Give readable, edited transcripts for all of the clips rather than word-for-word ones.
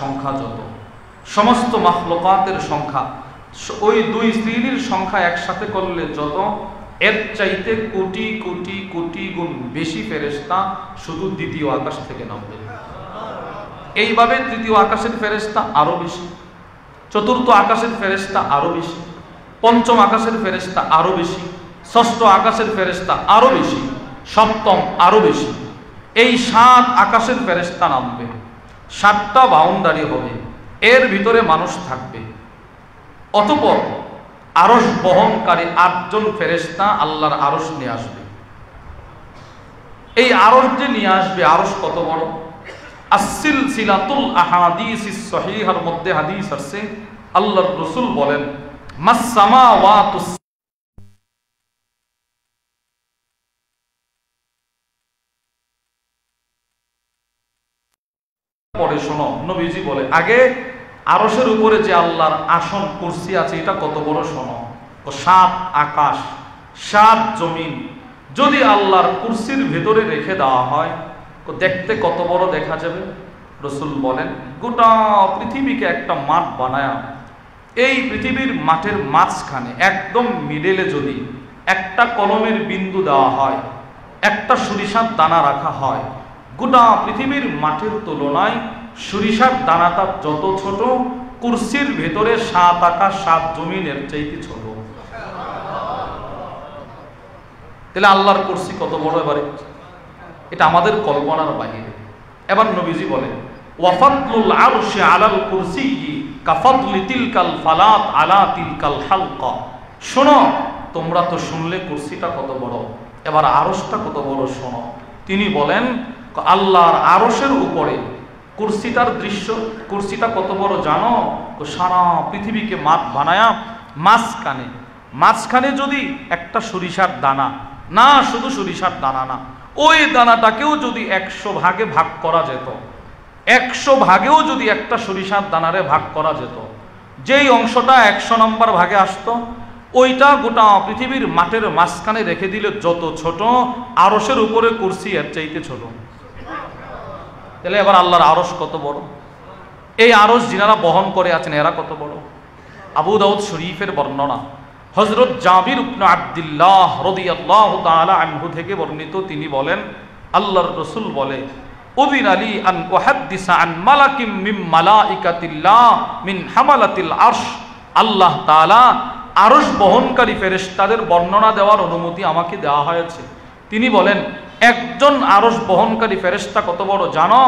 সংখ্যা যত, সমস্ত মাখলুকাতের সংখ্যা, ওই দুই শ্রেণীর সংখ্যা একসাথে করলে যত, এর চাইতে কোটি কোটি কোটি গুণ বেশি ফেরেশতা শুধু দ্বিতীয় আকাশ থেকে নামবে। এইভাবে তৃতীয় আকাশের ফেরেশতা আরো বেশি, চতুর্থ আকাশের ফেরেশতা আরো বেশি, পঞ্চম আকাশের ফেরেশতা আরো বেশি, ষষ্ঠ আকাশের ফেরেশতা আরো বেশি, সপ্তম আরো বেশি। এই 7 আকাশের ফেরেশতা নামবে, 7টা বাউন্ডারি হবে, এর ভিতরে মানুষ থাকবে। অতঃপর আরশ বহনকারী 8 জন ফেরেশতা আল্লাহর আরশ নিয়ে আসবে। এই আরশ যে নিয়ে আসবে, আরশ কত বড়! as-silsilatul ahadithis sahihar মধ্যে হাদিস আছে, আল্লাহর রাসূল বলেন মাস সামাওয়াতুস, পরে শোনো, নবীজি বলে আগে আরশের উপরে যে আল্লাহর আসন কুরসি আছে এটা কত বড় শোনো। 7 আকাশ 7 জমিন যদি আল্লাহর কুরসির ভেতরে রেখে দেওয়া হয় তো দেখতে কত বড় দেখা যাবে। রাসূল বলেন গোটা পৃথিবীকে একটা মাঠ বানায়া, এই পৃথিবীর মাঠের মাঝখানে একদম মিডলে যদি একটা কলমের বিন্দু দেওয়া হয়, একটা সরিষার দানা রাখা হয়, গোটা পৃথিবীর মাঠের তুলনায় সরিষার দানাটা যত ছোট, কুরসির ভেতরে 7 আকাশ 7 জমিনের চাইতে ছোট। তাহলে আল্লাহর কুরসি কত বড়! এবারে এটা আমাদের কল্পনার বাইরে। এবার নবীজি বলেন ওয়াফাদলুল আরশি আলাল কুরসিয়্যি কাফাদলি তিলকাল ফালাত আলা তিলকাল হালকা। শোনো, তোমরা তো শুনলে কুরসিটা কত বড়, এবার আরশটা কত বড় শোনো। তিনি বলেন আল্লাহর আরশের উপরে কুরসিটার দৃশ্য, কুরসিটা কত বড় জানো? সারা পৃথিবীকে মাঠ বানায়া মাঝখানে যদি একটা সরিষার দানা, না শুধু সরিষার দানা না, ওই দানাটাকেও যদি 100 ভাগে ভাগ করা যেত, 100 ভাগেও যদি একটা সরিষার দানারে ভাগ করা যেত, যেই অংশটা 100 নম্বর ভাগে আসতো, ওইটা গোটা পৃথিবীর মাঠের মাঝখানে রেখে দিলে যত ছোট, আরশের উপরে কুরসি এর চাইতে ছোট। তাহলে এবার আল্লাহর আরশ কত বড়! এই আরশ যিনারা বহন করে আছেন এরা কত বড়! আবু দাউদ শরীফের বর্ণনা, হযরত জাবির ইবনে আব্দুল্লাহ রাদিয়াল্লাহু তাআলা আনহু থেকে বর্ণিত, তিনি বলেন আল্লাহর রাসূল বলে উযিনা লি আন উহাদ্দিসা আন মালাকিম মিন মালাইকাতিল্লাহ মিন হামালাতিল আরশ। আল্লাহ তাআলা আরশ বহনকারী ফেরেশতাদের বর্ণনা দেওয়ার অনুমতি আমাকে দেওয়া হয়েছে। তিনি বলেন একজন আরশ বহনকারী ফেরেশতা কত বড় জানো?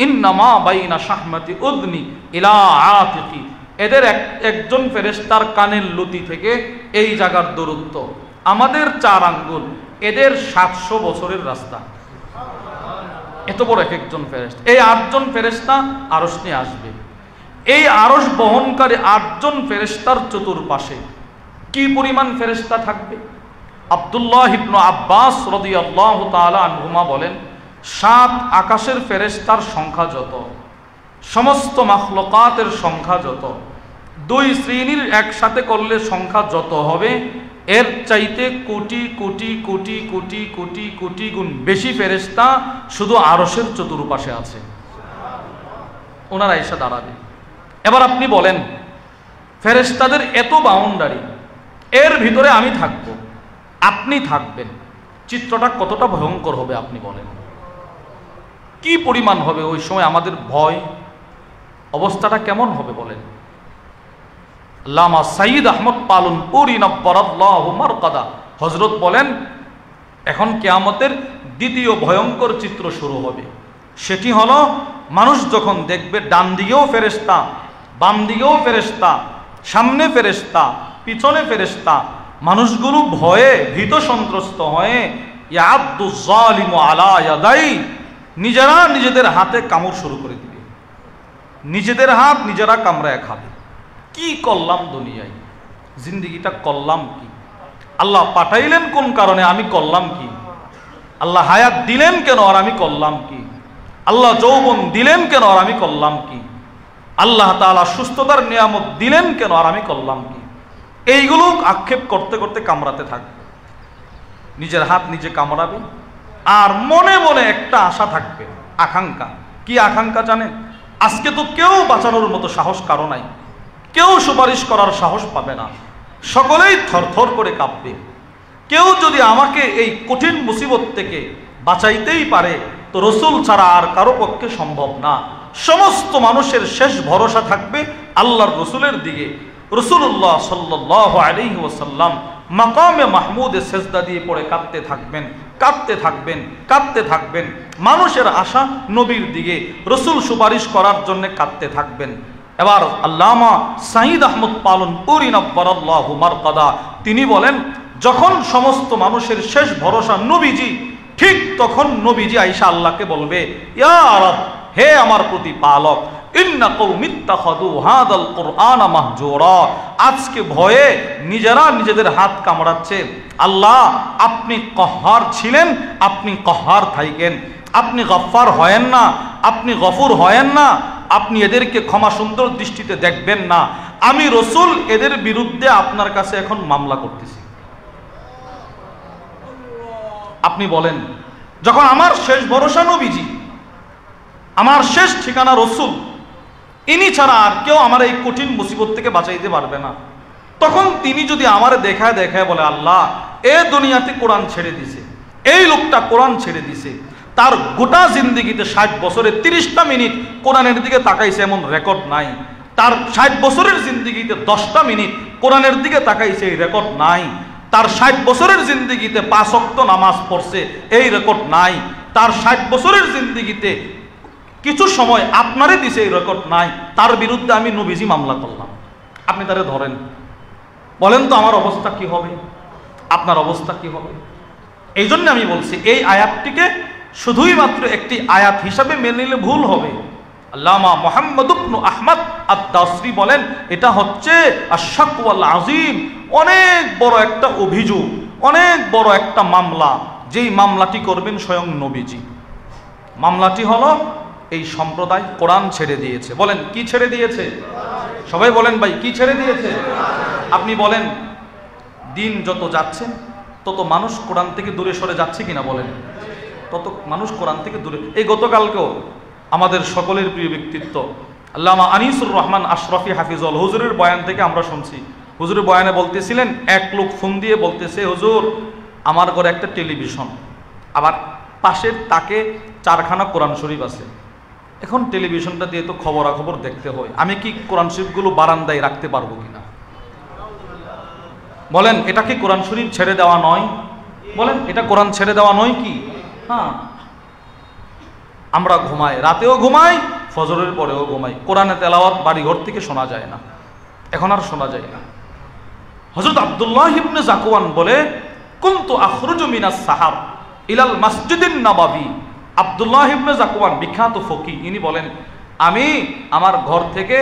ইন্নামা বাইনা শাহমাতি উযনি ইলা আতিকি। এদের একজন ফেরেশতার কানের লতি থেকে এই জায়গার দূরত্ব আমাদের 4 আঙ্গুল, এদের 700 বছরের রাস্তা। এত বড় একজন ফেরেশতা। এই 8 জন ফেরেশতা আরশ নিয়ে আসবে। এই আরশ বহনকারী 8 জন ফেরেশতার চতুর্পাশে কি পরিমাণ ফেরেশতা থাকবে? আব্দুল্লাহ ইবনে আব্বাস রাদিয়াল্লাহু তাআলা আনহুমা বলেন 7 আকাশের ফেরেশতার সংখ্যা যত, সমস্ত মাখলুকাতের সংখ্যা যত, 2 শ্রেণীর একসাথে করলে সংখ্যা যত হবে, এর চাইতে কোটি কোটি কোটি কোটি কোটি কোটি গুণ বেশি ফেরেশতা শুধু আরশের চতুর্পাশে আছে। ওনারা এসে দাঁড়াবে। এবার আপনি বলেন ফেরেশতাদের এত বাউন্ডারি, এর ভিতরে আমি থাকব, আপনি থাকবেন, চিত্রটা কতটা ভয়ঙ্কর হবে আপনি বলেন? কি পরিমাণ হবে ওই সময় আমাদের ভয়, অবস্থাটা কেমন হবে বলেন? আল্লামা সাইয়্যিদ আহমদ পালনপুরি নব্বরাল্লাহু মারকাদা হযরত বলেন এখন কিয়ামতের দ্বিতীয় ভয়ঙ্কর চিত্র শুরু হবে। সেটি হলো মানুষ যখন দেখবে ডান দিকেও ফেরেশতা, বাম দিকেও ফেরেশতা, সামনে ফেরেশতা, পিছনে ফেরেশতা, মানুষগুলো ভয়ে ভীত সন্ত্রস্ত হয়ে ইয়াদু যালিমু আলা ইয়াদাই, নিজেরা নিজেদের হাতে কামড় শুরু করে দিবে, নিজেদের হাত নিজেরা কামড়ায় খাবে। কি করলাম দুনিয়ায়, জিন্দেগিটা করলাম কি? আল্লাহ পাঠাইলেন কোন কারণে, আমি করলাম কি? আল্লাহ হায়াত দিলেন কেন আর আমি করলাম কি? আল্লাহ যৌবন দিলেন কেন আর আমি করলাম কি? আল্লাহ তাআলা সুস্থতার নিয়ামত দিলেন কেন আর আমি করলাম কি? এইগুলো আক্ষেপ করতে করতে কামড়াতে থাকবে, নিজের হাত নিজে কামড়াবে। আর মনে মনে একটা আশা থাকবে, আকাঙ্ক্ষা। কি আকাঙ্ক্ষা জানেন? আজকে তো কেউ বাঁচানোর মতো সাহস কারো নাই, কেউ সুপারিশ করার সাহস পাবে না, সকলেই থরথর করে কাঁপবে। কেউ যদি আমাকে এই কঠিন মুসিবত থেকে বাঁচাইতেই পারে তো রসুল ছাড়া আর কারো পক্ষে সম্ভব না। সমস্ত মানুষের শেষ ভরসা থাকবে আল্লাহর রসুলের দিকে। রসুল্লাহ সাল্লাল্লাহু আলাইহি ওয়াসাল্লাম মাকামে মাহমুদে সেজদা দিয়ে পড়ে কাঁদতে থাকবেন, কাঁদতে থাকবেন, কাঁদতে থাকবেন। মানুষের আশা নবীর দিকে, রসুল সুপারিশ করার জন্য কাঁদতে থাকবেন। এবার আল্লামা সাঈদ আহমদ পালনপুরি নব্বরাল্লাহু মারকাদা তিনি বলেন, যখন সমস্ত মানুষের শেষ ভরসা নবীজি, ঠিক তখন নবীজি আয়েশা আল্লাহকে বলবে, ইয়া রব, হে আমার প্রতিপালক, ইন্না কওমি ইত্তাখাযু হাযাল কুরআনা মাহজুরা, আজকে ভয়ে নিজেরা নিজেদের হাত কামড়াচ্ছে। আল্লাহ, আপনি কহ্হার ছিলেন, আপনি কহ্হার থাইকেন। আপনি গফফার হয়েন না, আপনি গফুর হয়েন না, আপনি এদেরকে ক্ষমা সুন্দর দৃষ্টিতে দেখবেন না। আমি রসুল এদের বিরুদ্ধে আপনার কাছে এখন মামলা করতেছি। আপনি বলেন, যখন আমার শেষ ভরসা নবীজি, আমার শেষ ঠিকানা রসুল, ইনি ছাড়া আর কেউ আমার এই কঠিন মুসিবত থেকে বাঁচাইতে পারবে না, তখন তিনি যদি আমারে দেখায় দেখায় বলে, আল্লাহ, এ দুনিয়াতে কোরআন ছেড়ে দিছে, এই লোকটা কোরআন ছেড়ে দিছে, তার গোটা জিন্দিগিতে 60 বছরে 30টা মিনিট কোরআনের দিকে তাকাইছে এমন রেকর্ড নাই, তার 60 বছরের জিন্দিগিতে 10টা মিনিট কোরআনের দিকে তাকাইছে এই রেকর্ড নাই, তার 60 বছরের জিন্দিগিতে 5 ওয়াক্ত নামাজ পড়ছে এই রেকর্ড নাই, তার 60 বছরের জিন্দিগিতে কিছু সময় আপনারে দিছে এই রেকর্ড নাই, তার বিরুদ্ধে আমি নবীজি মামলা করলাম। আপনি তারে ধরেন, বলেন তো আমার অবস্থা কি হবে, আপনার অবস্থা কি হবে? এই জন্য আমি বলছি, এই আয়াতটিকে শুধুই মাত্র একটি আয়াত হিসাবে মেনে নিলে ভুল হবে। আল্লামা মুহাম্মদ ইবনে আহমদ আদ-দাসরি বলেন, এটা হচ্ছে আশ-শাকওয়াল আযীম, অনেক বড় একটা অভিযোগ, অনেক বড় একটা মামলা, যেই মামলাটি করবেন স্বয়ং নবীজি। মামলাটি হলো এই সম্প্রদায় কোরআন ছেড়ে দিয়েছে। বলেন, কি ছেড়ে দিয়েছে? সবাই বলেন ভাই, কি ছেড়ে দিয়েছে? আপনি বলেন, দিন যত যাচ্ছে তত মানুষ কোরআন থেকে দূরে সরে যাচ্ছে কিনা বলেন? তত মানুষ কোরআন থেকে দূরে। এই গতকালকেও আমাদের সকলের প্রিয় ব্যক্তিত্ব আল্লামা আনিসুর রহমান আশরাফি হাফিজুল হুজুরের বয়ান থেকে আমরা শুনছি, হুজুরের বয়ানে বলতেছিলেন, এক লোক ফোন দিয়ে বলতেছে, হুজুর, আমার ঘরে একটা টেলিভিশন, আবার পাশের তাকে 4খানা কোরআন শরীফ আছে, এখন টেলিভিশনটা দিয়ে তো খবরাখবর দেখতে হয়, আমি কি কোরআন শরীফগুলো বারান্দায় রাখতে পারবো কিনা? বলেন, এটা কি কোরআন শরীফ ছেড়ে দেওয়া নয়? বলেন, এটা কোরআন ছেড়ে দেওয়া নয় কি? হ্যাঁ, আমরা ঘুমাই, রাতেও ঘুমাই, ফজরের পরেও ঘুমাই, কোরআনে তেলাওয়াত বাড়িঘর থেকে শোনা যায় না, এখন আর শোনা যায় না। হযরত আব্দুল্লাহ ইবনে যাকওয়ান বলে, কুনতু আখরুজু মিনাস সাহার ইলাল মসজিদিন নববী। আব্দুল্লাহ ইবনে যাকওয়ান বিখ্যাত ফকি, ইনি বলেন, আমি আমার ঘর থেকে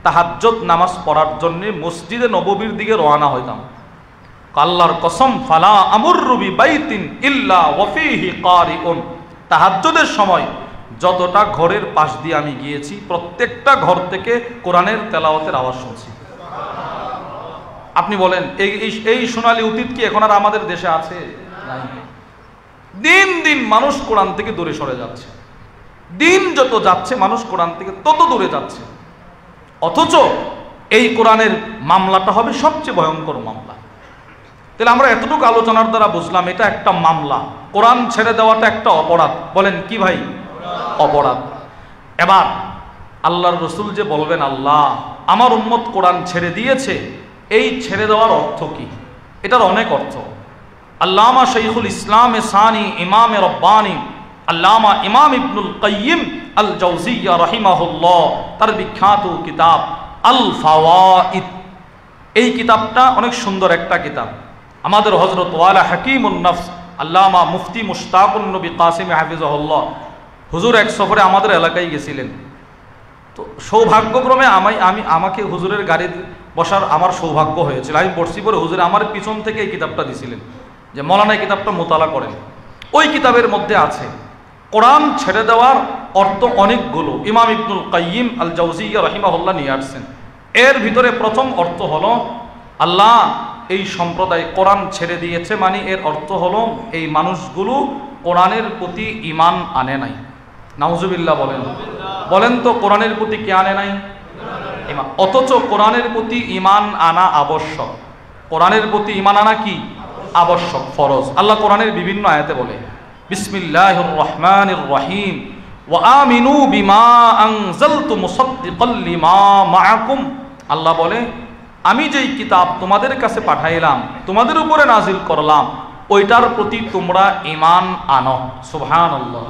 তাহাজ্জুদ নামাজ পড়ার জন্য মসজিদে নববীর দিকে রওনা হইতাম। আল্লাহর কসম, ফালা আমুররু বিবাইতিন ইল্লা ওয়া ফীহি কারিউন, তাহাজ্জুদের সময় যতটা ঘরের পাশ দিয়ে আমি গিয়েছি, প্রত্যেকটা ঘর থেকে কোরআনের তেলাওয়াতের আওয়াজ শুনছি। আপনি বলেন, এই সোনালী অতীত কি এখন আর আমাদের দেশে আছে? নাই। দিন দিন মানুষ কোরআন থেকে দূরে সরে যাচ্ছে, দিন যত যাচ্ছে মানুষ কোরআন থেকে তত দূরে যাচ্ছে। অথচ এই কোরআনের মামলাটা হবে সবচেয়ে ভয়ঙ্কর মামলা। তাহলে আমরা এতটুকু আলোচনার দ্বারা বুঝলাম, এটা একটা মামলা, কোরআন ছেড়ে দেওয়াটা একটা অপরাধ। বলেন কি ভাই? অপরাধ। এবার আল্লাহর রসুল যে বলবেন, আল্লাহ, আমার উম্মত কোরআন ছেড়ে দিয়েছে, এই ছেড়ে দেওয়ার অর্থ কি? এটার অনেক অর্থ। আল্লামা শাইখুল ইসলাম সানি ইমাম রব্বানি আল্লামা ইমাম ইবনুল কাইয়িম আল জাওজিয়্যা রাহিমাহুল্লাহ, তার বিখ্যাত কিতাব আল ফাওয়াইদ, এই কিতাবটা অনেক সুন্দর একটা কিতাব। আমাদের হযরত ওয়ালা হাকিমুন নফস আল্লামা মুফতি মুশতাকুন নবী কাসিম হাফিজাহুল্লাহ, হুজুর এক সফরে আমাদের এলাকায় গেছিলেন। তো সৌভাগ্যক্রমে আমাকে হুজুরের গাড়িতে বসার আমার সৌভাগ্য হয়েছিল। আমি বসছি পরে হুজুর আমার পিছন থেকে এই কিতাবটা দিছিলেন যে মৌলানা এই কিতাবটা মোতালা করেন। ওই কিতাবের মধ্যে আছে কোরআন ছেড়ে দেওয়ার অর্থ অনেকগুলো, ইমাম ইবনুল কাইয়িম আল জাওজিয়্যা রাহিমাহুল্লাহ নিয়ে আসছেন। এর ভিতরে প্রথম অর্থ হলো, আল্লাহ এই সম্প্রদায় কোরআন ছেড়ে দিয়েছে, মানে এর অর্থ হলো এই মানুষগুলো কোরআনের প্রতি ঈমান আনে নাই। নাউজুবিল্লাহ বলেন। বলেন তো কোরআনের প্রতি কে আনে নাই? ঈমান। অথচ কোরআনের প্রতি ঈমান আনা আবশ্যক। কোরআনের প্রতি ঈমান আনা কি আবশ্যক, ফরজ। আল্লাহ কোরআনের বিভিন্ন আয়াতে বলে বিসমিল্লাহির রহমানির রহিম ওয়া আমিনু বিমা আনজালতু মুসাদ্দিকাল লিমা মাআকুম। আল্লাহ বলে আমি যেই কিতাব তোমাদের কাছে পাঠাইলাম, তোমাদের উপরে নাজিল করলাম, ওইটার প্রতি তোমরা ঈমান আনো। সুবহানাল্লাহ।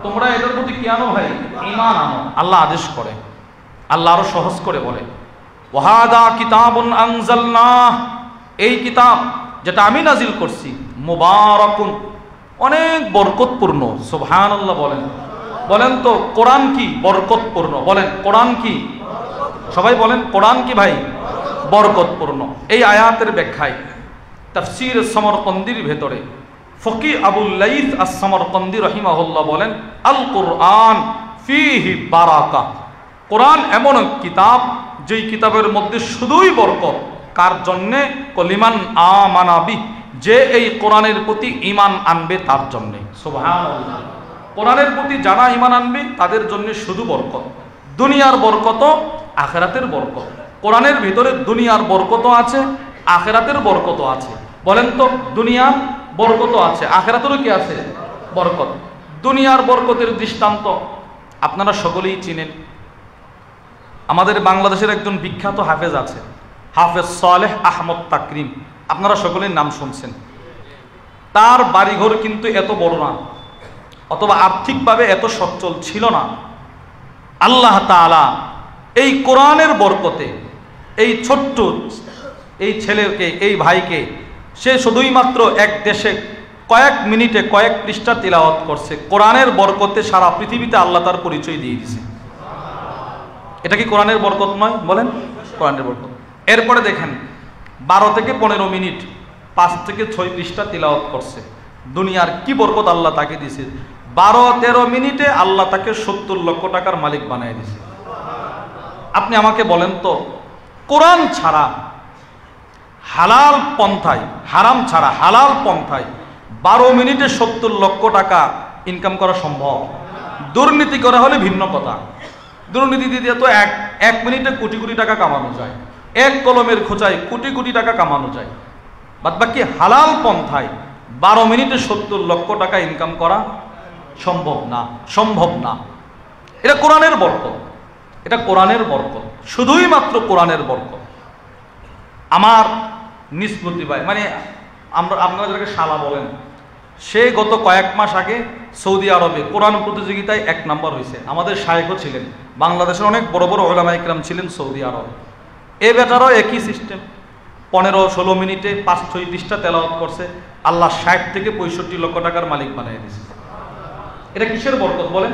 তোমরা এটার প্রতি কি আনো ভাই? ঈমান আনো। আল্লাহ আদেশ করে। আল্লাহ আরো সহজ করে বলে ওয়াহাদা কিতাবুন আনজালনাহ, এই কিতাব যেটা আমি নাজিল করছি, মুবারাকুন, অনেক বরকতপূর্ণ। সুবহানাল্লাহ বলেন। বলেন তো কোরআন কি বরকতপূর্ণ? বলেন কোরআন কি? সবাই বলেন কোরআন কি ভাই? বরকতপূর্ণ। এই আয়াতের ব্যাখ্যায় তাফসীর সমরকন্দির ভেতরে ফকি আবুল লাইথ আস-সমরকন্দি রাহিমাহুল্লাহ বলেন আল কুরআন ফীহি বারাকা। কোরআন এমন এক কিতাব যেই কিতাবের মধ্যে শুধুই বরকত। কার জন্যে? কলিমান আমানাবি, যে এই কোরআনের প্রতি ঈমান আনবে তার জন্যে। সুবহানাল্লাহ। কোরআনের প্রতি যারা ঈমান আনবে তাদের জন্য শুধু বরকত, দুনিয়ার বরকত, আখিরাতের বরকত। কোরআনের ভিতরে দুনিয়ার বরকত আছে, আখিরাতের বরকত আছে। বলেন তো দুনিয়ার বরকত আছে, আখিরাতেরও কি আছে? বরকত। দুনিয়ার বরকতের দৃষ্টান্ত আপনারা সকলেই চিনেন। আমাদের বাংলাদেশের একজন বিখ্যাত হাফেজ আছে, হাফেজ সালেহ আহমদ তাকরিম। আপনারা সকলের নাম শুনছেন। তার বাড়িঘর কিন্তু এত বড় না, অথবা আর্থিকভাবে এত সচ্ছল ছিল না। আল্লাহ তাআলা এই কোরআনের বরকতে এই ছোট্ট এই ছেলেকে, এই ভাইকে, সে শুধুই মাত্র এক দেশে কয়েক মিনিটে কয়েক পৃষ্ঠা তিলাওয়াত করছে। কোরআনের বরকতে সারা পৃথিবীতে আল্লাহ তার পরিচয় দিয়ে দিয়েছে। এটা কি কোরআনের বরকত নয়? বলেন কোরআনের বরকত। এরপরে দেখেন 12 থেকে 15 মিনিট 5 থেকে 6 পৃষ্ঠা তিলাওয়াত করছে। দুনিয়ার কি বরকত আল্লাহ তাকে দিয়েছে। 12-13 মিনিটে আল্লাহ তাকে 70 লক্ষ টাকার মালিক বানিয়ে দিয়েছে। আপনি আমাকে বলেন তো কোরআন ছাড়া হালাল পন্থায়, হারাম ছাড়া হালাল পন্থায় 12 মিনিটে 70 লক্ষ টাকা ইনকাম করা সম্ভব? দুর্নীতি করা হলে ভিন্ন কথা। দুর্নীতি দিয়ে তো এক মিনিটে কোটি কোটি টাকা কামানো যায়, এক কলমের খোঁচায় কোটি কোটি টাকা কামানো যায়। বাদ বাকি হালাল পন্থায় 12 মিনিটে 70 লক্ষ টাকা ইনকাম করা সম্ভব না, সম্ভব না। এটা কোরআনের বরকত, এটা কোরআনের বরকত, শুধুই মাত্র কোরআনের বরকত। আমার নিসবতি ভাই, মানে আপনারা যাকে শালা বলেন, সে গত কয়েক মাস আগে সৌদি আরবে কোরআন প্রতিযোগিতায় 1 নম্বর হয়েছে। আমাদের শায়েখও ছিলেন, বাংলাদেশের অনেক বড় বড় উলামা ইকরাম ছিলেন সৌদি আরবে। এ বেটারও একই সিস্টেম, 15-16 মিনিটে 5-6 পৃষ্ঠা তেলাওয়াত করছে, আল্লাহ 60 থেকে 65 লক্ষ টাকার মালিক বানিয়ে দিয়েছে। এটা কিসের বরকত বলেন?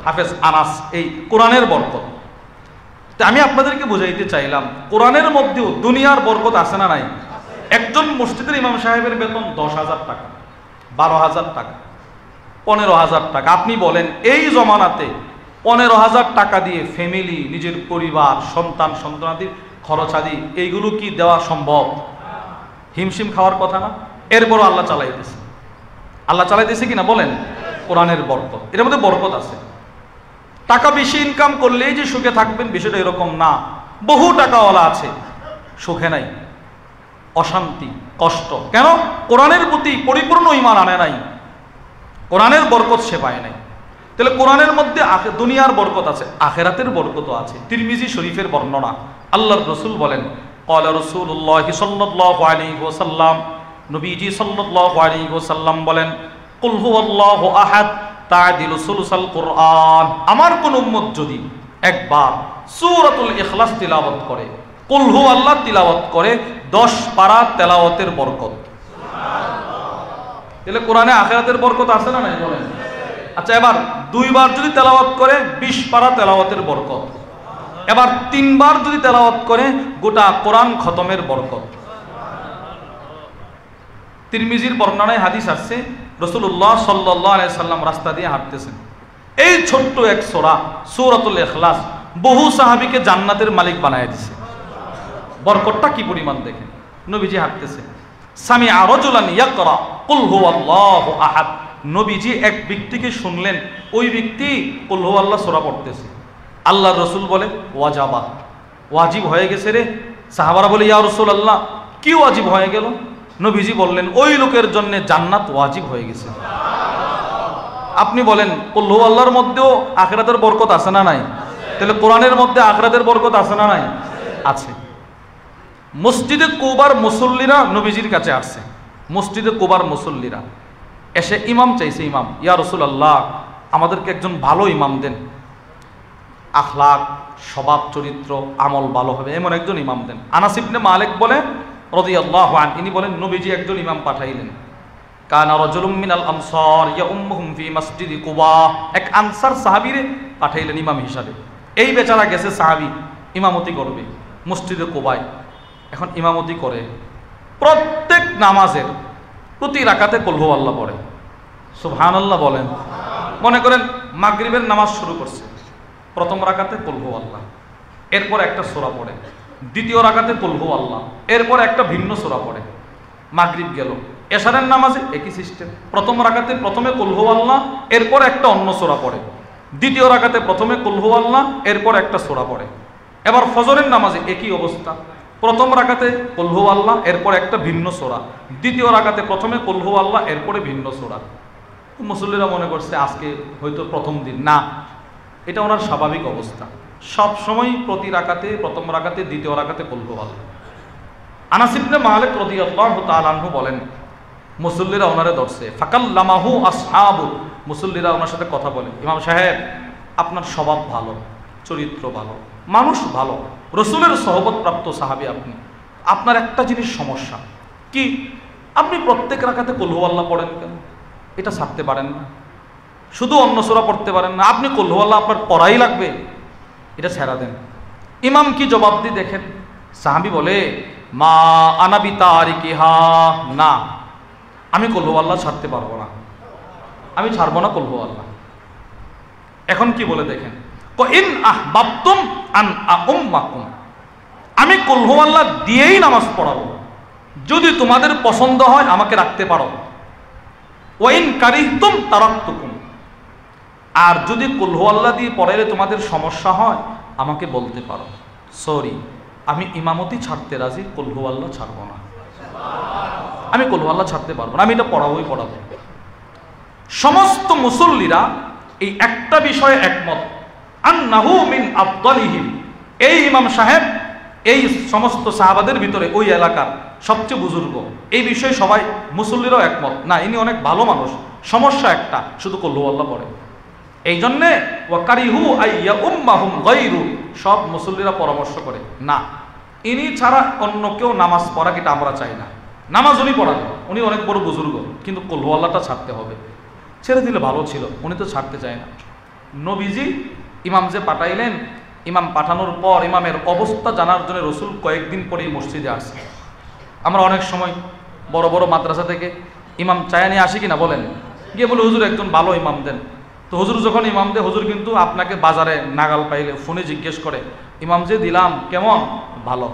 হাফেজ আনাস, এই কোরআনের বরকত। আমি আপনাদেরকে বুঝাইতে চাইলাম কোরআনের মধ্যেও দুনিয়ার বরকত আছে না নাই? একজন মসজিদের ইমাম সাহেবের বেতন 10,000 টাকা, 12,000 টাকা, 15,000 টাকা। আপনি বলেন এই জমানাতে 15,000 টাকা দিয়ে ফ্যামিলি, নিজের পরিবার, সন্তান সন্তানাদির খরচাদি এইগুলো কি দেওয়া সম্ভব? হিমশিম খাওয়ার কথা না? এরপরও আল্লাহ চালাইতেছে। আল্লাহ চালাইতেছে কিনা বলেন? কোরআনের বরকত, এর মধ্যে বরকত আছে। টাকা বেশি ইনকাম করলেই যে সুখে থাকবেন বিষয়টা এরকম না। বহু টাকাওয়ালা আছে, সুখে নাই, অশান্তি, কষ্ট। কেন? কোরআনের প্রতি পরিপূর্ণ ঈমান আনে নাই, কোরআনের বরকত সে পায় নাই। তাহলে কোরআনের মধ্যে দুনিয়ার বরকত আছে, আখিরাতের বরকতও আছে। তিরমিজি শরীফের বর্ণনা, আল্লাহর রাসূল বলেন ক্বালা রাসূলুল্লাহ সাল্লাল্লাহু আলাইহি ওয়াসাল্লাম, নবীজি সাল্লাল্লাহু আলাইহি ওয়াসাল্লাম বলেন কুল হুয়াল্লাহু আহাদ তা'দিলু সুলুসাল কুরআন। আমার কোন উম্মত যদি একবার সূরাতুল ইখলাস তিলাওয়াত করে, কুল হুয়াল্লাহ তিলাওয়াত করে, 10 পারা তেলাওয়াতের বরকত। তাহলে কোরআনে আখিরাতের বরকত আছে না নাই বলেন? আচ্ছা, এবার 2 বার যদি তেলাওয়াত করে 20 পারা তেলাওয়াতের বরকত। এবার 3 বার যদি তেলাওয়াত করে গোটা কোরআন খতমের বরকত। তিরমিজির বর্ণনায় হাদিস আসছে রাসূলুল্লাহ সাল্লাল্লাহু আলাইহি সাল্লাম রাস্তা দিয়ে হাঁটতেছেন, এই ছোট্ট এক সূরা সূরাতুল ইখলাস বহু সাহাবীকে জান্নাতের মালিক বানায় দিয়েছে। বরকতটা কি পরিমাণ দেখেন। নবীজি হাঁটতেছে, সামিআ রাজুলান ইয়াকরা কুল হুয়াল্লাহু আহাদ, নবীজি এক ব্যক্তিকে শুনলেন, ওই ব্যক্তি কুল হু আল্লাহ সূরা পড়তেছে। আল্লাহর রাসূল বলে ওয়াজাবা, ওয়াজিব হয়ে গেছে রে। সাহাবারা বলে ইয়া রাসূলুল্লাহ কি ওয়াজিব হয়ে গেল? নবীজি বললেন ওই লোকের জন্য জান্নাত ওয়াজিব হয়ে গেছে। আপনি বলেন কুল হু আল্লাহর মধ্যেও আখিরাতের বরকত আছে না নাই? তাহলে কোরআনের মধ্যে আখিরাতের বরকত আছে না নাই? আছে। মসজিদে কুবার মুসল্লিরা নবীজির কাছে আসছে। মসজিদে কুবার মুসল্লিরা এসে ইমাম চাইছে, ইমাম ইয়া রাসূলুল্লাহ আমাদেরকে একজন ভালো ইমাম দেন, আখলাক স্বভাব চরিত্র আমল ভালো হবে এমন একজন ইমাম দেন। আনাস ইবনে মালিক বলে রাদিয়াল্লাহু আনহু, ইনি বলেন নবীজি একজন ইমাম পাঠাইলেন। কানা রাজুলুম মিনাল আনসার ইয়াউম্মুহুম ফি মসজিদি কুবা, এক আনসার সাহাবীরে পাঠাইলেন ইমাম হিসাবে। এই বেচারা গেছে সাহাবী, ইমামতি করবে মসজিদে কুবায়। এখন ইমামতি করে প্রত্যেক নামাজের প্রতি রাকাতে কুল হু আল্লাহ পড়ে। সুবহানাল্লাহ বলেন। মনে করেন মাগরিবের নামাজ শুরু করছে, প্রথম রাকাতে কুল হু আল্লাহ, এরপর একটা সূরা পড়ে। দ্বিতীয় রাকাতে কুল হু আল্লাহ, এরপর একটা ভিন্ন সূরা পড়ে। মাগরিব গেল, এশারের নামাজে একই সিস্টেম, প্রথম রাকাতে প্রথমে কুল হু আল্লাহ, এরপর একটা অন্য সূরা পড়ে। দ্বিতীয় রাকাতে প্রথমে কুল হু আল্লাহ, এরপর একটা সূরা পড়ে। এবার ফজরের নামাজে একই অবস্থা, প্রথম রাকাতে কুল হু আল্লাহ, এরপর একটা ভিন্ন সূরা। দ্বিতীয় রাকাতে প্রথমে কুল হু আল্লাহ, এরপরে ভিন্ন সূরা। মুসল্লিরা মনে করছে আজকে হয়তো প্রথম দিন, না, এটা ওনার স্বাভাবিক অবস্থা। সব সময় প্রতি রাকাতে, প্রথম রাকাতে, দ্বিতীয় রাকাতে কুল হু আল্লাহ। আনাস ইবনে মালিক রাদিয়াল্লাহু তাআলা আনহু বলেন মুসল্লিরা ওনারে ধরছে, ফাকাল্লামাহু আসহাবু, মুসল্লিরা ওনার সাথে কথা বলে, ইমাম সাহেব আপনার স্বভাব ভালো, চরিত্র ভালো, মানুষ ভালো, রসুলের সহবত প্রাপ্ত সাহাবী আপনি, আপনার একটা জিনিস সমস্যা কি? আপনি প্রত্যেক রাকাতে কুল হু আল্লাহ পড়েন কেন? এটা ছাড়তে পারেন না? শুধু অন্য সূরা পড়তে পারেন না? আপনি কুল হু আল্লাহ আপনার পড়াই লাগবে, এটা ছেড়া দেন। ইমাম কি জবাব দিয়ে দেখেন। সাহাবী বলে মা আনা বিতারিকিহা, না আমি কুল হু আল্লাহ ছাড়তে পারবো না, আমি ছাড়বো না কুল হু আল্লাহ। এখন কি বলে দেখেন, ইন আহবাবতুম আন আউম্মাকুম, আমি কুল হু আল্লাহ দিয়েই নামাজ পড়াবো, যদি তোমাদের পছন্দ হয় আমাকে রাখতে পারো। ওয়াইন কারিহতুম তারাকতুকুম, আর যদি কুল হু আল্লাহ দিয়ে পড়াইলে তোমাদের সমস্যা হয় আমাকে বলতে পারো, সরি আমি ইমামতি ছাড়তে রাজি, কুল হু আল্লাহ ছাড়বো না, আমি কুল হু আল্লাহ ছাড়তে পারবো না, আমি এটা পড়াবোই পড়াবো। সমস্ত মুসল্লিরা এই একটা বিষয়ে একমত, আন্নাহু মিন আফদালিহিম, এই ইমাম সাহেব এই সমস্ত সাহাবাদের ভিতরে ওই এলাকার সবচেয়ে বুজুর্গ। এই বিষয়ে সবাই মুসল্লিরাও একমত, না ইনি অনেক ভালো মানুষ, সমস্যা একটা শুধু কুল হু আল্লাহ পড়ে। এই জন্যে ওয়াকারিহু আইয়া উম্মাহুম গায়রু, সব মুসল্লিরা পরামর্শ করে না ইনি ছাড়া অন্য কেউ নামাজ পড়া কিটা আমরা চাই না, নামাজ উনি পড়াবেন, উনি অনেক বড় বুজুর্গ, কিন্তু কুল হু আল্লাহটা ছাড়তে হবে। ছেড়ে দিলে ভালো ছিল, উনি তো ছাড়তে চায় না। নবীজি ইমাম যে পাঠাইলেন, ইমাম পাঠানোর পর ইমামের অবস্থা জানার জন্য রসুল কয়েকদিন পরেই মসজিদে আসছে। আমরা অনেক সময় বড় বড় মাদ্রাসা থেকে ইমাম চায়া নিয়ে আসি কিনা বলেন, গিয়ে বলে হুজুর একজন ভালো ইমাম দেন। তো হুজুর যখন ইমাম দেয়, হুজুর কিন্তু আপনাকে বাজারে নাগাল পাইলে ফোনে জিজ্ঞেস করে ইমাম যে দিলাম কেমন, ভালো।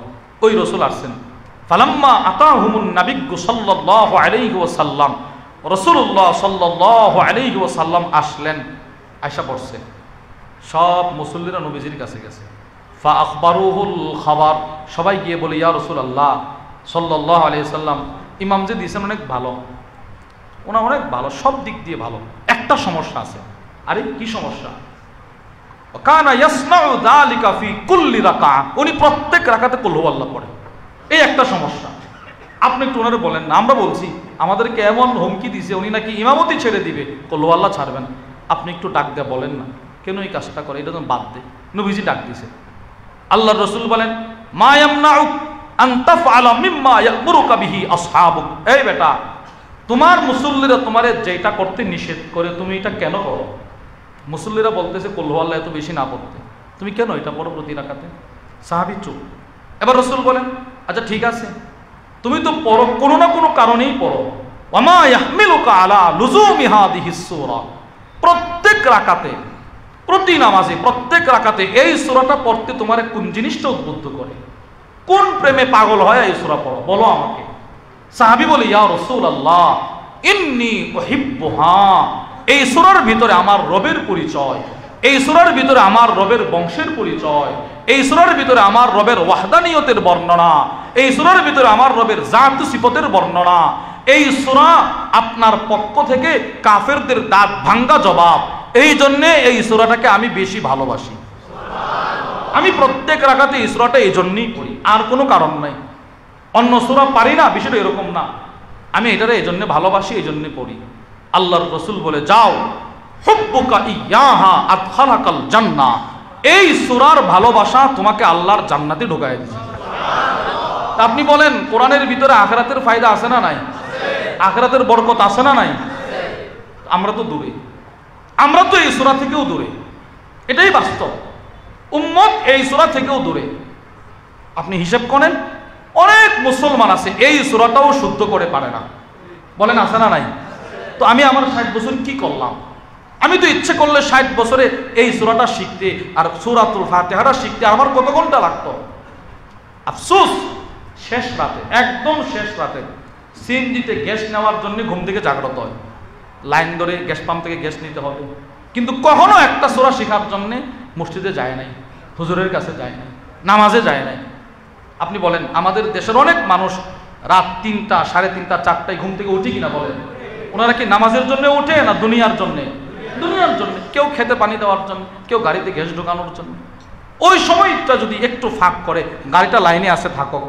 ওই রসুল আসছেন, ফালাম্মা আতাহুমুন নাবিয়্যু সাল্লাল্লাহু আলাইহি ওয়াসাল্লাম, রাসূলুল্লাহ সাল্লাল্লাহু আলাইহি ওয়াসাল্লাম আসলেন, আয়সা পড়ছে। সব মুসল্লিরা নবীজির কাছে গেছে, ফা আখবারুহুল খাবার, সবাই গিয়ে বলে ইয়া রাসূলুল্লাহ সাল্লাল্লাহু আলাইহি ওয়াসাল্লাম ইমাম যে দিয়েছেন অনেক ভালো, ওনা অনেক ভালো, সব দিক দিয়ে ভালো, একটা সমস্যা আছে। আরে কি সমস্যা? কানা ইয়াসনাউ যালিকা ফি কুল্লি রাকা, উনি প্রত্যেক রাকাতে কুল হু আল্লাহ পড়ে, এই একটা সমস্যা। আপনি একটু ওনারে বলেন না, আমরা বলছি আমাদেরকে এমন হুমকি দিছে উনি নাকি ইমামতি ছেড়ে দিবে, কুল হু আল্লাহ ছাড়বেন। আপনি একটু ডাক দিয়ে বলেন না কেন এই কাজটা করে, এটা তো বাদ দে। নবীজি ডাক দিছে। আল্লাহর রাসূল বলেন মা ইয়ামনাউক আন তাফআলা মিম্মা ইয়া'মুরুকা বিহি আসহাবুক, এই বেটা তোমার মুসল্লিরা তোমারে যেটা করতে নিষেধ করে তুমি এটা কেন করো? মুসল্লিরা বলতেছে কুল হু আল্লাহ এত বেশি না পড়তে, তুমি কেন এটা পড়ো প্রতি রাকাতে? সাহাবী চুপ। এবার রাসূল বলেন আচ্ছা ঠিক আছে, তুমি তো পড়ো, কোনো না কোনো কারণেই পড়ো। ওয়ামা ইয়াহমিলুকা আলা লুজুমি হাদিহিস সূরা, প্রত্যেক রাকাতে, প্রতি নামাজে প্রত্যেক রাকাতে এই সূরাটা পড়তে তোমার কোন জিনিসটা উদ্বুদ্ধ করে, কোন প্রেমে পাগল হয় এই সূরা পড়ো, বলো আমাকে। সাহাবী বলে ইয়া রাসূলুল্লাহ ইন্নী উহিব্বুহা, এই সূরার ভিতরে আমার রবের পরিচয়, এই সূরার ভিতরে আমার রবের বংশের পরিচয়, এই সূরার ভিতরে আমার রবের ওয়াহদানিয়তের বর্ণনা, এই সূরার ভিতরে আমার রবের জাত সিফতের বর্ণনা। এই সূরা আপনার পক্ষ থেকে কাফেরদের দাঁত ভাঙ্গা জবাব। এই জন্যে এই সূরাটাকে আমি বেশি ভালোবাসি। আমি প্রত্যেক রাকাতে এই সূরাটা এই জন্যই পড়ি, আর কোনো কারণ নাই। অন্য সূরা পারি না, বিষয়টা এরকম না। আমি এটারে এই জন্য ভালোবাসি, এই জন্য পড়ি। আল্লাহর রাসূল বলে, যাও হুব্বুকা ইয়াহা আদখালাকাল জান্নাহ, এই সূরার ভালোবাসা তোমাকে আল্লাহর জান্নাতে ঢোকায় দিয়েছে। আপনি বলেন কোরআনের ভিতরে আখিরাতের ফায়দা আছে না নাই? আখিরাতের বরকত আছে না নাই? আমরা তো দূরে, আমরা তো এই সূরা থেকেও দূরে, এটাই বাস্তব। উম্মত এই সূরা থেকেও দূরে। আপনি হিসাব করেন, অনেক মুসলমান আছে এই সূরাটাও শুদ্ধ করে পারে না। বলেন আছে না নাই? তো আমি আমার 60 বছর কি করলাম? আমি তো ইচ্ছে করলে 60 বছরে এই সূরাটা শিখতে আর সূরাতুল ফাতিহাটা শিখতে আমার কত ঘন্টা লাগতো। আফসোস, শেষ রাতে, একদম শেষ রাতে সিএনজিতে গ্যাস নেওয়ার জন্য ঘুম থেকে জাগ্রত হয়, লাইন ধরে গ্যাস পাম্প থেকে গ্যাস নিতে হবে, কিন্তু কখনো একটা সূরা শেখার জন্য মসজিদে যায় নাই, হুজুরের কাছে যায় নাই, নামাজে যায় নাই। আপনি বলেন আমাদের দেশের অনেক মানুষ রাত 3টা, 3:30, 4টায় ঘুম থেকে উঠি কিনা বলেন? ওনারা কি নামাজের জন্য উঠে না দুনিয়ার জন্যে? দুনিয়ার জন্য। কেউ খেতে পানি দেওয়ার জন্য, কেউ গাড়িতে গ্যাস ঢোকানোর জন্য। ওই সময়টা যদি একটু ফাঁক করে, গাড়িটা লাইনে আসে থাকুক,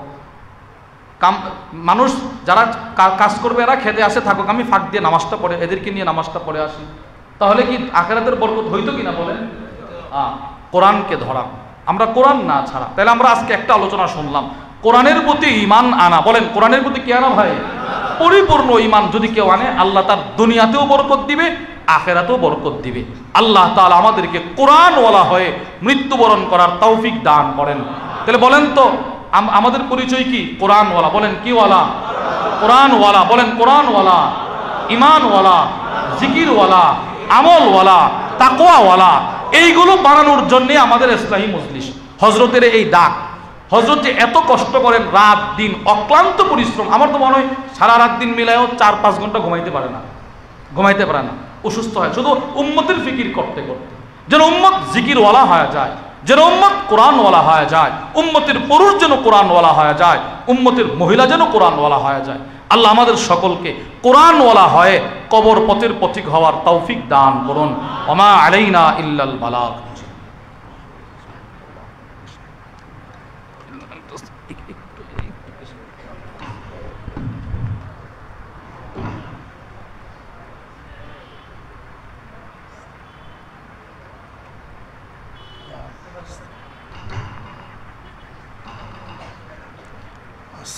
মানুষ যারা কাজ করবে এরা খেতে আসে থাকুক, আমি ফাঁক দিয়ে নামাজটা পড়ে, এদেরকে নিয়ে নামাজটা পড়ে আসি, তাহলে কি আখিরাতের বরকত হইতো কিনা বলেন? কোরআনকে ধরা, আমরা কোরআন না ছাড়া, তাহলে আমরা আজকে একটা আলোচনা শুনলাম, কোরআনের প্রতি ঈমান আনা। বলেন কোরআনের প্রতি কি আনা ভাই? পরিপূর্ণ ঈমান যদি কেউ আনে, আল্লাহ তার দুনিয়াতেও বরকত দিবে, আখিরাতেও বরকত দিবে। আল্লাহ তাআলা আমাদেরকে কোরআনওয়ালা হয়ে মৃত্যুবরণ করার তৌফিক দান করেন। তাহলে বলেন তো আমাদের পরিচয় কি? কোরআনওয়ালা। বলেন কি ওয়ালা? কোরআনওয়ালা। বলেন কোরআনওয়ালা, ঈমানওয়ালা, জিকিরওয়ালা, আমলওয়ালা, তাকওয়াওয়ালা। এইগুলো বানানোর জন্য আমাদের ইসলামী মজলিস, হযরতের এই ডাক। হযরত যে এত কষ্ট করেন, রাত দিন অক্লান্ত পরিশ্রম। আমার তো মনে হয় সারা রাত দিন মিলায়ও 4-5 ঘন্টা ঘুমাইতে পারে না, অসুস্থ হয় শুধু উম্মতের ফিকির করতে করতে, যেন উম্মত জিকিরওয়ালা হয়ে যায়, যেন উম্মত কোরআনওয়ালা হয়ে যায়, উম্মতের পুরুষ যেন কোরআনওয়ালা হয়ে যায়, উম্মতের মহিলা যেন কোরআনওয়ালা হয়ে যায়। আল্লাহ আমাদের সকলকে কোরআনওয়ালা হয়ে কবর পথের পথিক হওয়ার তৌফিক দান করুন। ওমা আলাইনা ইল্লাল বালাগ।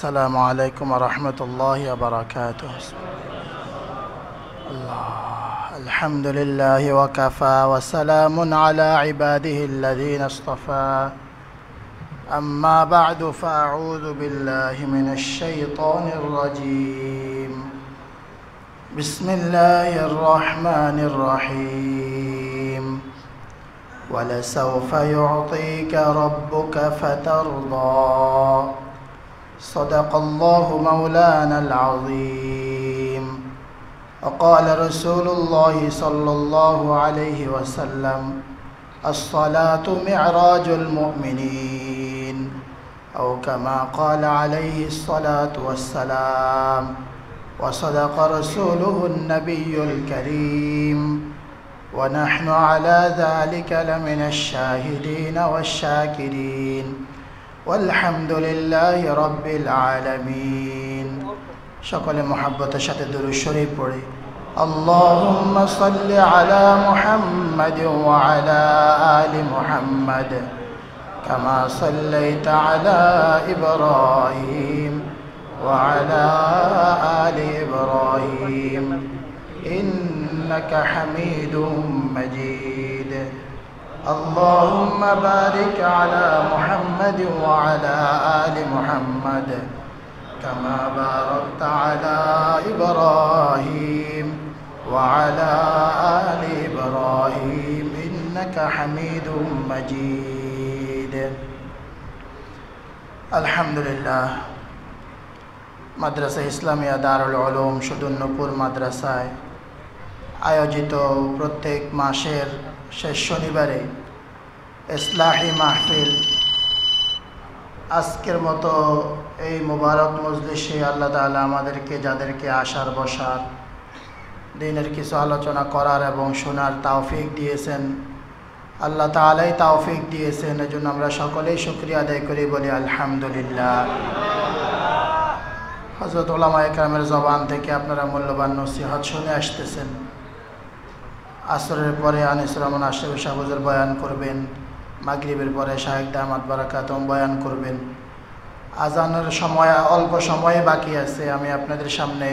السلام عليكم ورحمة الله وبركاته. الحمد لله وكفى وسلام على عباده الذين اصطفى. أما بعد فأعوذ بالله من الشيطان الرجيم. بسم الله الرحمن الرحيم. ولسوف يعطيك ربك فترضى. صدق الله مولانا العظيم. وقال رسول الله صلى الله عليه وسلم: الصلاة معراج المؤمنين، أو كما قال عليه الصلاة والسلام. وصدق رسوله النبي الكريم، ونحن على ذلك لمن الشاهدين والشاكرين، والحمد لله رب العالمين. সকলে মহব্বতের সাথে দুরূদ শরীফ পড়ি। اللهم صل على محمد وعلى آل محمد كما صليت على إبراهيم وعلى آل إبراهيم إنك حميد مجيد. اللهم بارك على محمد وعلى آل محمد كما باركت على إبراهيم وعلى آل إبراهيم إنك حميد مجيد. الحمد لله. মাদ্রাসা ইসলামিয়া দারুল উলুম সুদুন্নপুর মাদ্রাসায় আয়োজিত প্রত্যেক মাসের শেষ শনিবারে ইসলাহি মাহফিল, আজকের মতো এই মুবারক মজলিসে আল্লাহ তাআলা আমাদেরকে যাদেরকে আসার বসার দিনের কিছু আলোচনা করার এবং শোনার তৌফিক দিয়েছেন, আল্লাহ তাআলাই তৌফিক দিয়েছেন। এজন্য আমরা সকলেই শুকরিয়া আদায় করি, বলি আলহামদুলিল্লাহ। হযরত উলামায়ে কেরামের জবান থেকে আপনারা মূল্যবান নসিহত শুনে আসতেছেন। আসরের পরে আনিসুর রহমান আশরাফি সাহেব হুজুর বয়ান করবেন, মাগরিবের পরে শাহেখ দামাত বারাকাতুম বয়ান করবেন। আজানের সময় অল্প সময় বাকি আছে। আমি আপনাদের সামনে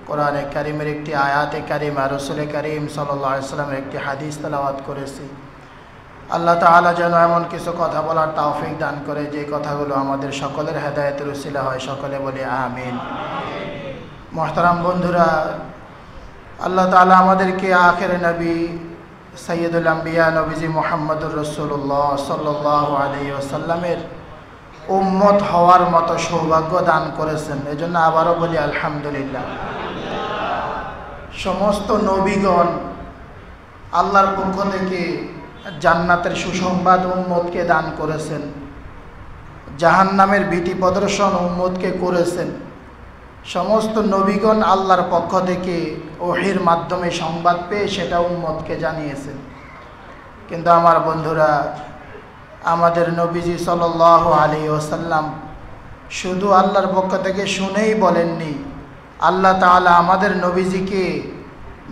কোরআনে কারিমের একটি আয়াতে কারিমা, রাসূল করিম সাল্লাল্লাহু আলাইহি ওয়াসাল্লামের একটি হাদিস তেলাওয়াত করেছি। আল্লাহ তাআলা যেন এমন কিছু কথা বলার তৌফিক দান করে যে কথাগুলো আমাদের সকলের হেদায়েতের উসিলা হয়, সকলে বলি আমিন। মুহতারাম বন্ধুরা, আল্লাহ তাআলা আমাদেরকে আখির নবী সাইয়্যিদুল আম্বিয়া নবীজি মুহাম্মদুর রাসূলুল্লাহ সাল্লাল্লাহু আলাইহি ওয়াসাল্লামের উম্মত হওয়ার মতো সৌভাগ্য দান করেছেন। এজন্য আবারও বলি আলহামদুলিল্লাহ। সমস্ত নবীগণ আল্লাহর পক্ষ থেকে জান্নাতের সুসংবাদ উম্মতকে দান করেছেন, জাহান্নামের ভীতি প্রদর্শন উম্মতকে করেছেন। সমস্ত নবীগণ আল্লাহর পক্ষ থেকে ওহীর মাধ্যমে সংবাদ পেয়ে সেটা উম্মতকে জানিয়েছেন। কিন্তু আমার বন্ধুরা, আমাদের নবীজি সাল্লাল্লাহু আলাইহি ওয়াসাল্লাম শুধু আল্লাহর পক্ষ থেকে শুনেই বলেননি, আল্লাহ তাআলা আমাদের নবীজিকে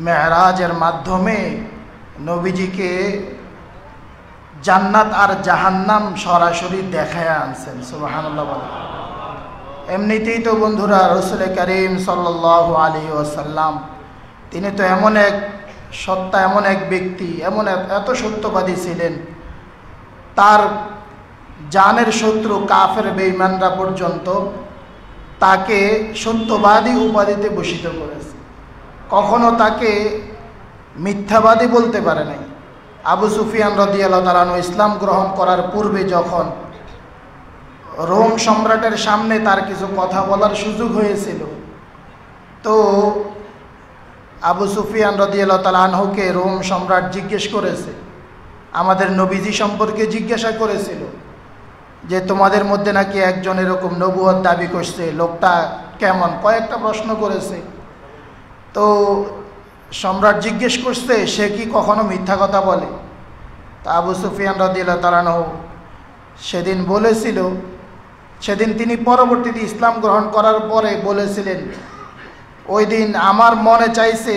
মেরাজের মাধ্যমে নবীজিকে জান্নাত আর জাহান্নাম সরাসরি দেখায় আনছেন। সুবহানাল্লাহ বলেন। এমনিতেই তো বন্ধুরা রাসূল করিম সাল্লাল্লাহু আলাইহি ওয়াসাল্লাম তিনি তো এমন এক সত্তা, এমন এক ব্যক্তি, এত সত্যবাদী ছিলেন, তার জানের শত্রু কাফের বেঈমানরা পর্যন্ত তাকে সত্যবাদী উপাধিতে ভূষিত করেছে। কখনো তাকে মিথ্যাবাদী বলতে পারে নাই। আবু সুফিয়ান রাদিয়াল্লাহু তাআলা আনহু ইসলাম গ্রহণ করার পূর্বে যখন রোম সম্রাটের সামনে তার কিছু কথা বলার সুযোগ হয়েছিল, তো আবু সুফিয়ান রাদিয়াল্লাহু তাআলা আনহুকে রোম সম্রাট জিজ্ঞেস করেছে, আমাদের নবীজি সম্পর্কে জিজ্ঞাসা করেছিল যে তোমাদের মধ্যে নাকি একজন এরকম নবুয়ত দাবি করছে, লোকটা কেমন, কয়েকটা প্রশ্ন করেছে। তো সম্রাট জিজ্ঞেস করছে সে কি কখনো মিথ্যা কথা বলে? তা আবু সুফিয়ান রাদিয়াল্লাহু তাআলা আনহু সেদিন বলেছিল, সেদিন তিনি পরবর্তীতে ইসলাম গ্রহণ করার পরে বলেছিলেন, ওই দিন আমার মনে চাইছে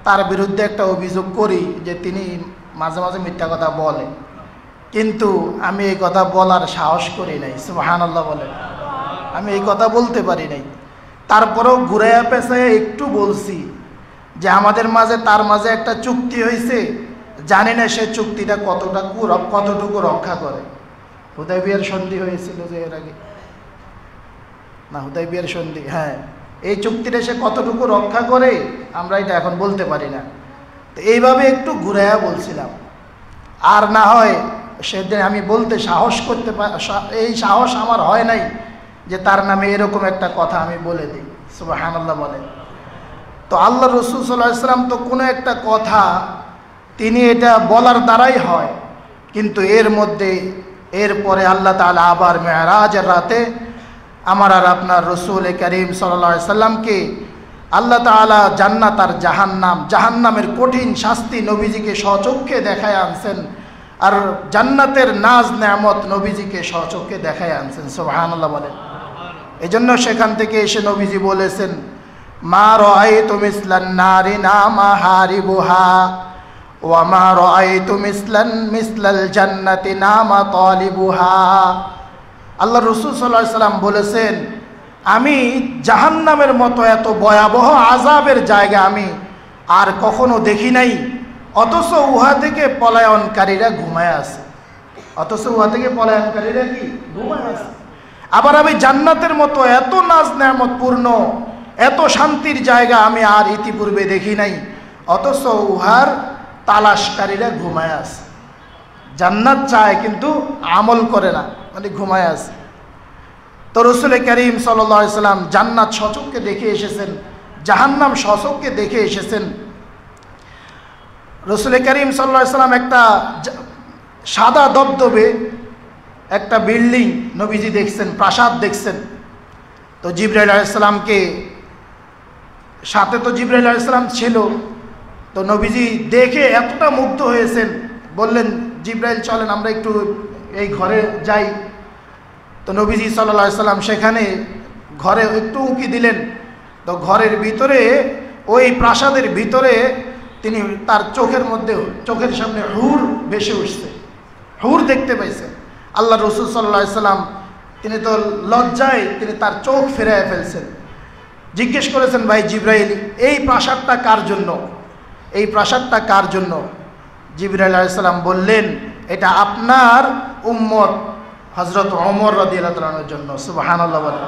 তার বিরুদ্ধে একটা অভিযোগ করি যে তিনি মাঝে মাঝে মিথ্যা কথা বলে, কিন্তু আমি এই কথা বলার সাহস করি নাই। সুবহানাল্লাহ বলেন। আমি এই কথা বলতে পারি নাই। তারপরেও ঘুরাইয়া পেঁচাইয়া একটু বলছি যে আমাদের মাঝে তার মাঝে একটা চুক্তি হয়েছে, জানি না সে চুক্তিটা কতটুকু রক্ষা করে। হুদাইবিয়ার সন্ধি হয়েছিল যে এর আগে, না হুদাইবিয়ার সন্ধি, হ্যাঁ, এই চুক্তিটা সে কতটুকু রক্ষা করে আমরা এটা এখন বলতে পারি না। তো এইভাবে একটু ঘুরাইয়া বলছিলাম, আর না হয় সেদিন আমি বলতে সাহস করতে এই সাহস আমার হয় নাই যে তার নামে এরকম একটা কথা আমি বলে দিই। সুবহানাল্লাহ বলেন। তো আল্লাহ রাসূল সাল্লাল্লাহু আলাইহি ওয়াসাল্লাম তো কোনো একটা কথা তিনি এটা বলার দ্বারাই হয়, কিন্তু এরপরে আল্লাহ তাআলা আবার মেরাজের রাতে আমার আর আপনার রাসূল করিম সাল্লাল্লাহু আলাইহি ওয়াসাল্লামকে আল্লাহ তাআলা জান্নাত আর জাহান্নামের কঠিন শাস্তি নবীজিকে স্বচক্ষে দেখায় আনছেন, আর জান্নাতের নাজ নেয়ামত নবীজিকে স্বচক্ষে দেখায় আনছেন। সুবহানাল্লাহ বলেন। এজন্য সেখান থেকে এসে নবীজি বলেছেন, মা রাআইতু মিসলান নারি নামা হারিবুহা ওয়া মা রাআইতু মিসলাল জান্নাতি নামা তালিবুহা। আল্লাহ রাসূল সাল্লাল্লাহু আলাইহি ওয়াসাল্লাম বলেছেন, আমি জাহান্নামের মতো এত ভয়াবহ আযাবের জায়গা আমি আর কখনো দেখি নাই, অথচ উহা থেকে পলায়নকারীরা ঘুমায় আছে। কি ঘুমায় আছে। আবার আমি জান্নাতের মতো এত নাজ নেয়ামত পূর্ণ, এত শান্তির জায়গা আমি আর ইতিপূর্বে দেখি নাই, অথচ উহার তালাশকারীরা ঘুমায় আছে। জান্নাত চায় কিন্তু আমল করে না, মানে ঘুমায় আছে। তো রসুল করিম সাল্লাল্লাহু আলাইহি সাল্লাম জান্নাত সচক্ষে দেখে এসেছেন, জাহান্নাম সচক্ষে দেখে এসেছেন। রসুল করিম সাল্লাল্লাহু আলাইহি সাল্লাম একটা সাদা দবদবে একটা বিল্ডিং নবীজি দেখছেন, প্রাসাদ দেখছেন। তো জিবরাইল আলাইহিস সালামকে সাথে তো জিবরাইল আলাইহিস সালাম ছিল। তো নবীজি দেখে এতটা মুগ্ধ হয়েছেন, বললেন জিবরাইল চলেন আমরা একটু এই ঘরে যাই। তো নবীজি সাল্লাল্লাহু আলাইহি সাল্লাম সেখানে ঘরে একটু উঁকি দিলেন। তো ঘরের ভিতরে ওই প্রাসাদের ভিতরে তিনি তার চোখের সামনে হুর ভেসে উঠছে, হুর দেখতে পাইছেন। আল্লাহ রসুল সাল্লাল্লাহু আলাইহি সাল্লাম তিনি তো লজ্জায় তিনি তার চোখ ফেরায় ফেলছেন। জিজ্ঞেস করেছেন, ভাই জিবরাইল এই প্রাসাদটা কার জন্য, এই প্রাসাদটা কার জন্য? জিবরাইল আলাইহিস সালাম বললেন, এটা আপনার উম্মত হযরত ওমর রাদিয়াল্লাহু তাআলার জন্য। সুবহানাল্লাহ বলেন।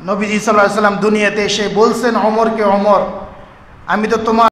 নবীজি সাল্লাল্লাহু আলাইহি সাল্লাম দুনিয়াতে এসে বলছেন ওমরকে, ওমর আমি তো তোমার